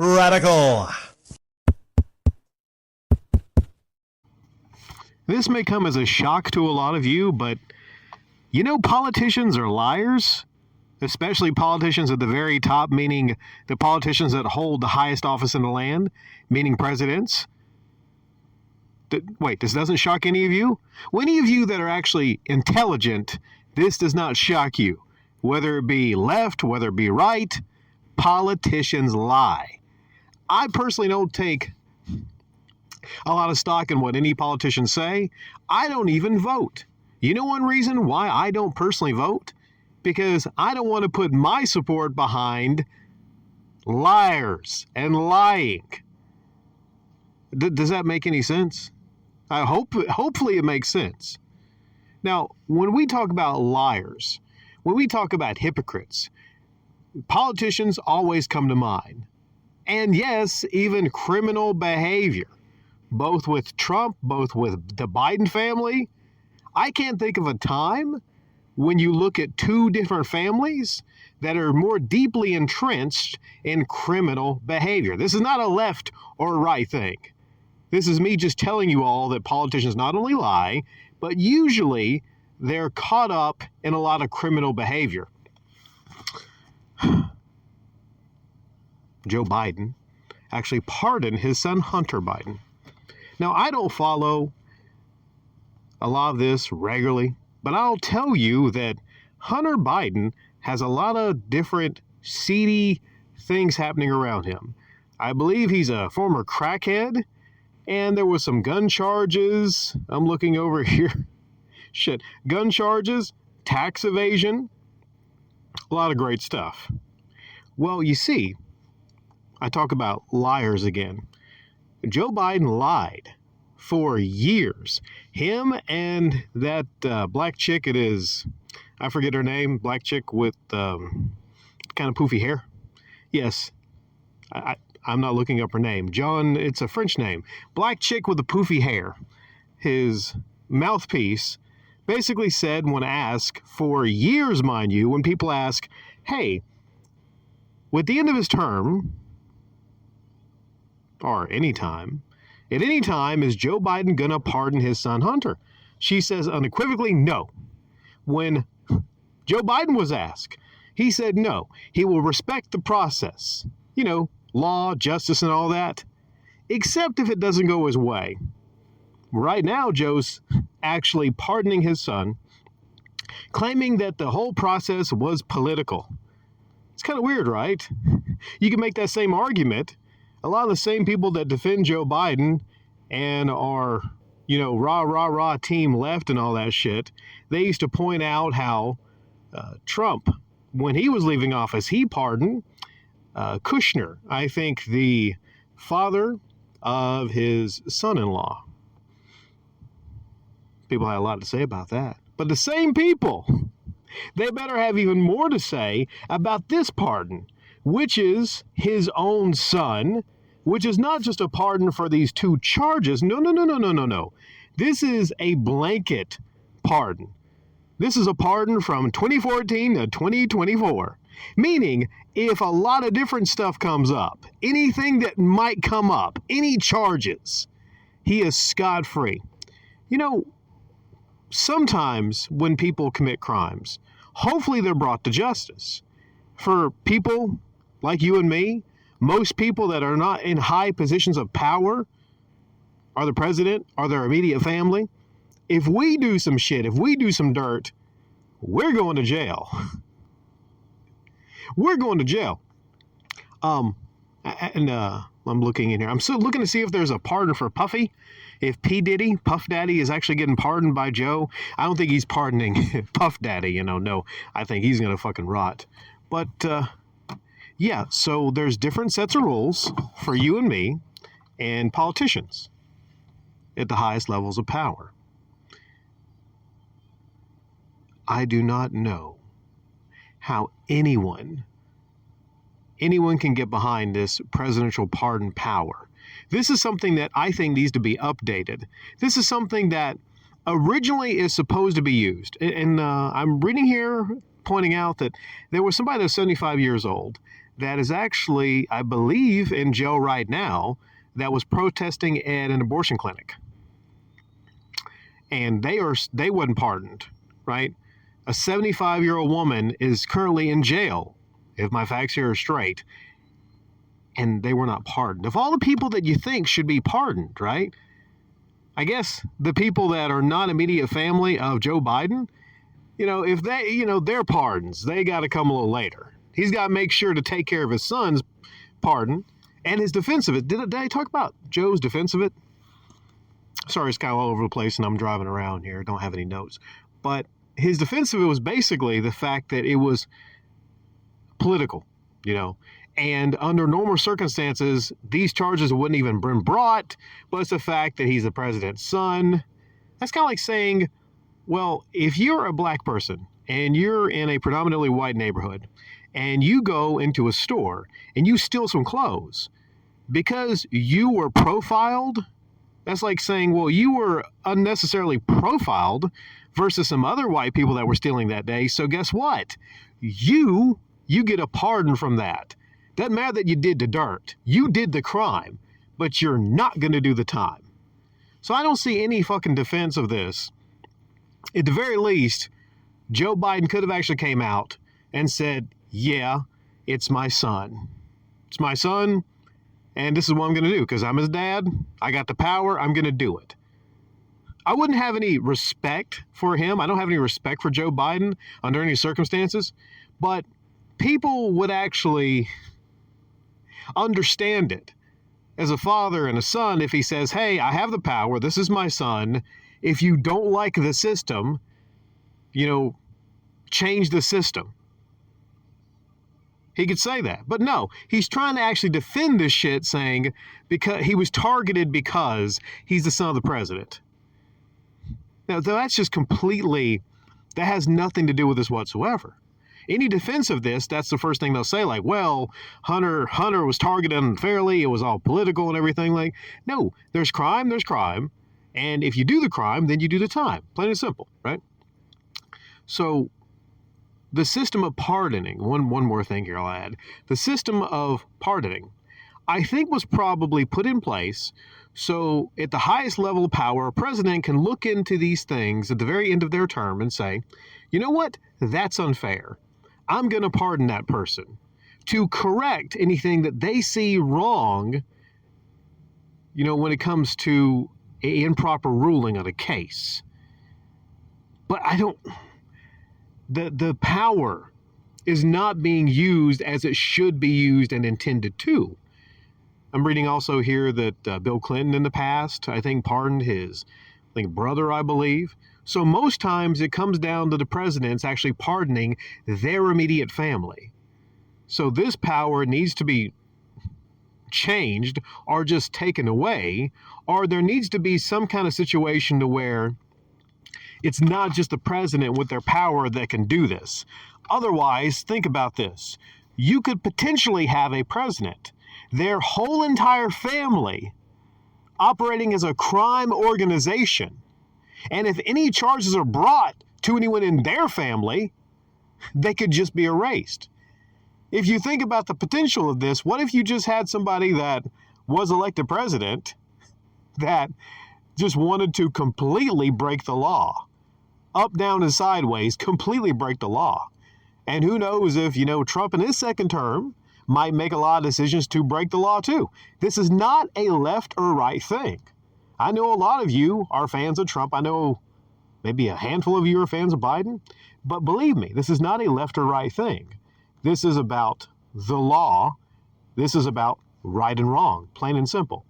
Radical. This may come as a shock to a lot of you, but you know politicians are liars, especially politicians at the very top, meaning the politicians that hold the highest office in the land, meaning presidents. Wait, this doesn't shock any of you? Well, any of you that are actually intelligent, this does not shock you. Whether it be left, whether it be right, politicians lie. I personally don't take a lot of stock in what any politicians say. I don't even vote. You know one reason why I don't personally vote? Because I don't want to put my support behind liars and lying. Does that make any sense? Hopefully it makes sense. Now, when we talk about liars, when we talk about hypocrites, politicians always come to mind. And yes, even criminal behavior, both with Trump, both with the Biden family. I can't think of a time when you look at two different families that are more deeply entrenched in criminal behavior. This is not a left or right thing. This is me just telling you all that politicians not only lie, but usually they're caught up in a lot of criminal behavior. Joe Biden actually pardoned his son Hunter Biden. Now, I don't follow a lot of this regularly, but I'll tell you that Hunter Biden has a lot of different seedy things happening around him. I believe he's a former crackhead, and there was some gun charges. I'm looking over here. Gun charges, tax evasion, a lot of great stuff. Well, you see, I talk about liars again. Joe Biden lied for years. Him and that black chick, I forget her name, black chick with kind of poofy hair. Yes, I'm not looking up her name. John, it's a French name. Black chick with the poofy hair. His mouthpiece basically said when asked, for years, mind you, when people ask, hey, with the end of his term, or at any time, is Joe Biden going to pardon his son Hunter? She says unequivocally no. When Joe Biden was asked, he said no. He will respect the process. You know, law, justice, and all that, except if it doesn't go his way. Right now, Joe's actually pardoning his son, claiming that the whole process was political. It's kind of weird, right? You can make that same argument. A lot of the same people that defend Joe Biden and are, rah, team left and all that shit, they used to point out how Trump, when he was leaving office, he pardoned Kushner, I think the father of his son-in-law. People had a lot to say about that. But the same people, they better have even more to say about this pardon, which is his own son, which is not just a pardon for these two charges. No. This is a blanket pardon. This is a pardon from 2014 to 2024. Meaning, if a lot of different stuff comes up, anything that might come up, any charges, he is scot-free. Sometimes when people commit crimes, hopefully they're brought to justice. For people like you and me, most people that are not in high positions of power, are the president, are their immediate family, if we do some shit, if we do some dirt, we're going to jail. We're going to jail. I'm looking in here. I'm still looking to see if there's a pardon for Puffy. If P. Diddy, Puff Daddy, is actually getting pardoned by Joe. I don't think he's pardoning Puff Daddy, no. I think he's going to fucking rot. But, yeah, so there's different sets of rules for you and me and politicians at the highest levels of power. I do not know how anyone can get behind this presidential pardon power. This is something that I think needs to be updated. This is something that originally is supposed to be used. And I'm reading here, pointing out that there was somebody that was 75 years old that is actually, I believe, in jail right now that was protesting at an abortion clinic. And they wasn't pardoned, right? A 75-year-old woman is currently in jail, if my facts here are straight, and they were not pardoned. Of all the people that you think should be pardoned, right? I guess the people that are not immediate family of Joe Biden, if they, their pardons, they got to come a little later. He's got to make sure to take care of his son's pardon and his defense of it. Did I talk about Joe's defense of it? Sorry, it's kind of all over the place and I'm driving around here. Don't have any notes. But his defense of it was basically the fact that it was political, and under normal circumstances, these charges wouldn't even been brought, but it's the fact that he's the president's son. That's kind of like saying, well, if you're a black person and you're in a predominantly white neighborhood and you go into a store and you steal some clothes because you were profiled, that's like saying, well, you were unnecessarily profiled versus some other white people that were stealing that day. So guess what? You get a pardon from that. Doesn't matter that you did the dirt. You did the crime, but you're not going to do the time. So I don't see any fucking defense of this. At the very least, Joe Biden could have actually came out and said, yeah, it's my son. It's my son, and this is what I'm going to do because I'm his dad. I got the power. I'm going to do it. I wouldn't have any respect for him. I don't have any respect for Joe Biden under any circumstances, but people would actually understand it as a father and a son if he says, hey, I have the power. This is my son. If you don't like the system, change the system. He could say that. But no, he's trying to actually defend this shit saying because he was targeted because he's the son of the president. Now, that's just completely, that has nothing to do with this whatsoever. Any defense of this, that's the first thing they'll say, like, well, Hunter was targeted unfairly, it was all political and everything. Like, no, there's crime, and if you do the crime, then you do the time. Plain and simple, right? So the system of pardoning, one more thing here I'll add. The system of pardoning, I think, was probably put in place so at the highest level of power, a president can look into these things at the very end of their term and say, you know what, that's unfair. I'm going to pardon that person to correct anything that they see wrong, when it comes to an improper ruling on a case. But the power is not being used as it should be used and intended to. I'm reading also here that Bill Clinton in the past, I think, pardoned his brother, I believe. So most times it comes down to the presidents actually pardoning their immediate family. So this power needs to be changed or just taken away, or there needs to be some kind of situation to where it's not just the president with their power that can do this. Otherwise, think about this. You could potentially have a president, their whole entire family operating as a crime organization. And if any charges are brought to anyone in their family, they could just be erased. If you think about the potential of this, what if you just had somebody that was elected president that just wanted to completely break the law? Up, down, and sideways, completely break the law. And who knows if, Trump in his second term might make a lot of decisions to break the law too. This is not a left or right thing. I know a lot of you are fans of Trump. I know maybe a handful of you are fans of Biden. But believe me, this is not a left or right thing. This is about the law. This is about right and wrong, plain and simple.